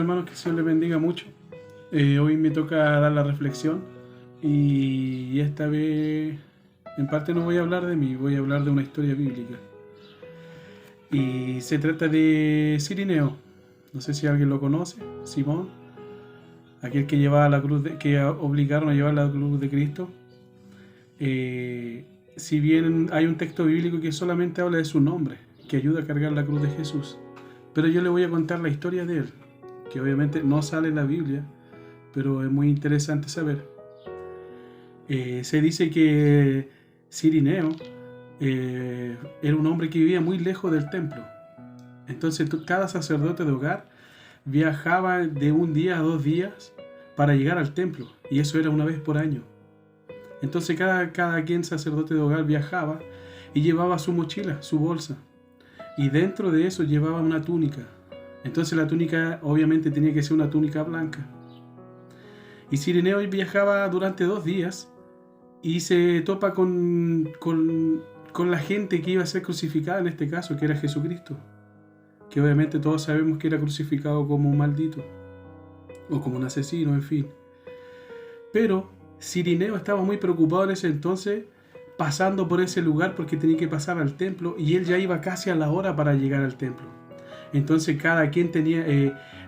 hermanos, que el Señor les bendiga mucho. Hoy me toca dar la reflexión y esta vez en parte no voy a hablar de mí, voy a hablar de una historia bíblica. Y se trata de Cirineo. No sé si alguien lo conoce, Simón, aquel que llevaba la cruz, que obligaron a llevar la cruz de Cristo. Si bien hay un texto bíblico que solamente habla de su nombre, que ayuda a cargar la cruz de Jesús, pero yo le voy a contar la historia de él, que obviamente no sale en la Biblia, pero es muy interesante saber. Se dice que Cirineo era un hombre que vivía muy lejos del templo. Entonces cada sacerdote de hogar viajaba de un día a 2 días para llegar al templo, y eso era una vez por año. Entonces cada quien sacerdote de hogar viajaba y llevaba su mochila, su bolsa, y dentro de eso llevaba una túnica. Entonces la túnica obviamente tenía que ser una túnica blanca. Y Cirineo viajaba durante 2 días y se topa con la gente que iba a ser crucificada, en este caso, que era Jesucristo, que obviamente todos sabemos que era crucificado como un maldito o como un asesino, en fin. Pero Cirineo estaba muy preocupado en ese entonces, pasando por ese lugar porque tenía que pasar al templo, y él ya iba casi a la hora para llegar al templo. Entonces cada quien tenía,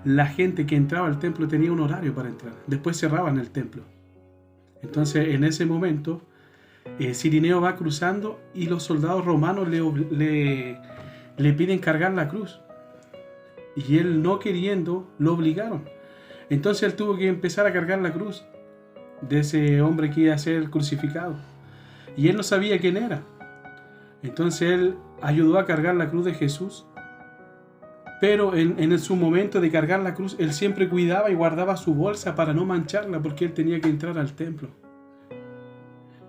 la gente que entraba al templo tenía un horario para entrar, después cerraban el templo. Entonces en ese momento Cirineo va cruzando y los soldados romanos le piden cargar la cruz, y él, no queriendo, lo obligaron. Entonces él tuvo que empezar a cargar la cruz de ese hombre que iba a ser crucificado, y él no sabía quién era. Entonces él ayudó a cargar la cruz de Jesús, pero en su momento de cargar la cruz, él siempre cuidaba y guardaba su bolsa para no mancharla, porque él tenía que entrar al templo.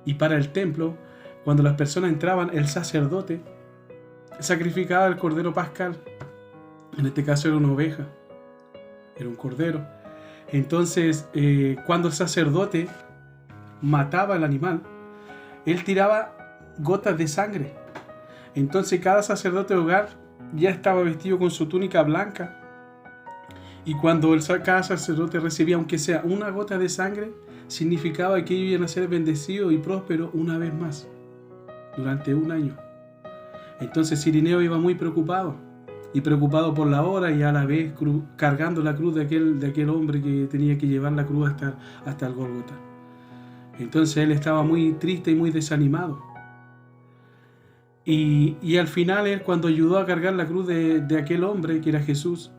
Y para el templo, cuando las personas entraban, el sacerdote sacrificaba el cordero pascal. En este caso era una oveja, era un cordero. Entonces cuando el sacerdote mataba al animal, él tiraba gotas de sangre. Entonces cada sacerdote de hogar ya estaba vestido con su túnica blanca, y cuando cada sacerdote recibía aunque sea una gota de sangre, significaba que iban a ser bendecidos y prósperos una vez más durante 1 año. Entonces Cirineo iba muy preocupado por la hora, y a la vez cargando la cruz de aquel hombre que tenía que llevar la cruz hasta el Gólgota. Entonces él estaba muy triste y muy desanimado. Y al final él, cuando ayudó a cargar la cruz de aquel hombre que era Jesús,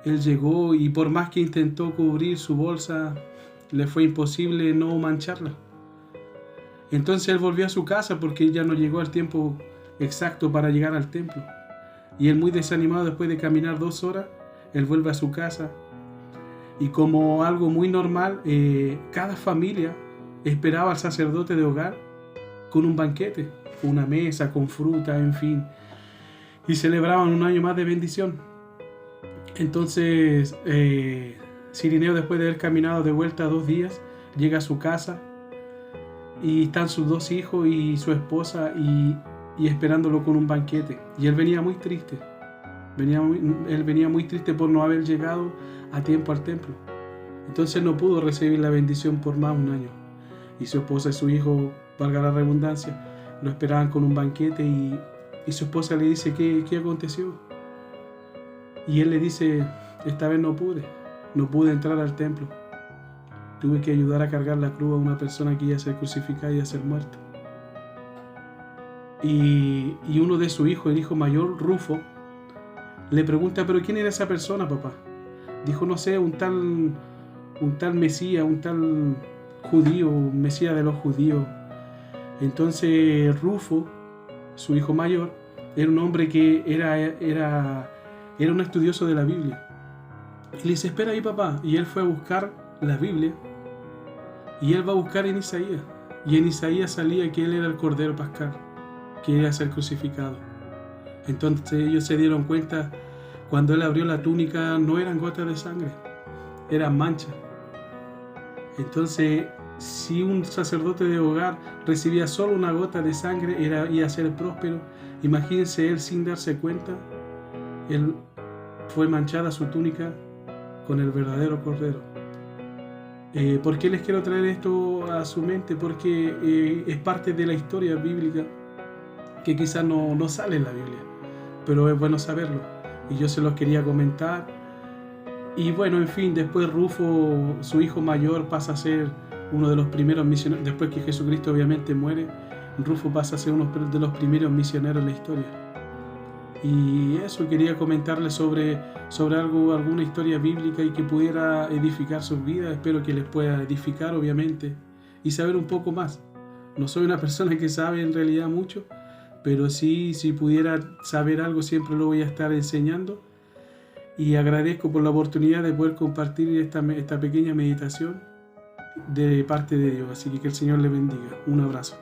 él llegó, y por más que intentó cubrir su bolsa, le fue imposible no mancharla. Entonces él volvió a su casa porque ya no llegó al tiempo exacto para llegar al templo. Y él, muy desanimado, después de caminar 2 horas, él vuelve a su casa. Y como algo muy normal, cada familia esperaba al sacerdote de hogar con un banquete, una mesa con fruta, en fin. Y celebraban 1 año más de bendición. Entonces Cirineo, después de haber caminado de vuelta 2 días, llega a su casa, y están sus 2 hijos y su esposa y esperándolo con un banquete. Y él venía muy triste. Él venía muy triste por no haber llegado a tiempo al templo. Entonces no pudo recibir la bendición por más de 1 año. Y su esposa y su hijo, valga la redundancia, lo esperaban con un banquete, y su esposa le dice: ¿Qué aconteció? Y él le dice: esta vez no pude entrar al templo. Tuve que ayudar a cargar la cruz a una persona que iba a ser crucificada y a ser muerta. Y uno de sus hijos, el hijo mayor, Rufo, le pregunta: ¿pero quién era esa persona, papá? Dijo: no sé, un tal Mesías, un tal judío, Mesías de los judíos. Entonces Rufo, su hijo mayor, era un hombre que era un estudioso de la Biblia. Y le dice: espera ahí, papá. Y él fue a buscar la Biblia, y él va a buscar en Isaías. Y en Isaías salía que él era el cordero pascal, que iba a ser crucificado. Entonces ellos se dieron cuenta, cuando él abrió la túnica, no eran gotas de sangre, eran manchas. Entonces, si un sacerdote de hogar recibía solo una gota de sangre, iba a ser próspero. Imagínense él, sin darse cuenta, él fue manchada su túnica con el verdadero Cordero. ¿Por qué les quiero traer esto a su mente? Porque es parte de la historia bíblica que quizás no sale en la Biblia, pero es bueno saberlo. Y yo se los quería comentar. Y bueno, en fin, después Rufo, su hijo mayor, pasa a ser uno de los primeros misioneros. Después que Jesucristo obviamente muere, Rufo pasa a ser uno de los primeros misioneros en la historia. Y eso, quería comentarles sobre alguna historia bíblica y que pudiera edificar sus vidas. Espero que les pueda edificar, obviamente, y saber un poco más. No soy una persona que sabe en realidad mucho, pero sí, si pudiera saber algo, siempre lo voy a estar enseñando. Y agradezco por la oportunidad de poder compartir esta pequeña meditación de parte de Dios. Así que el Señor les bendiga. Un abrazo.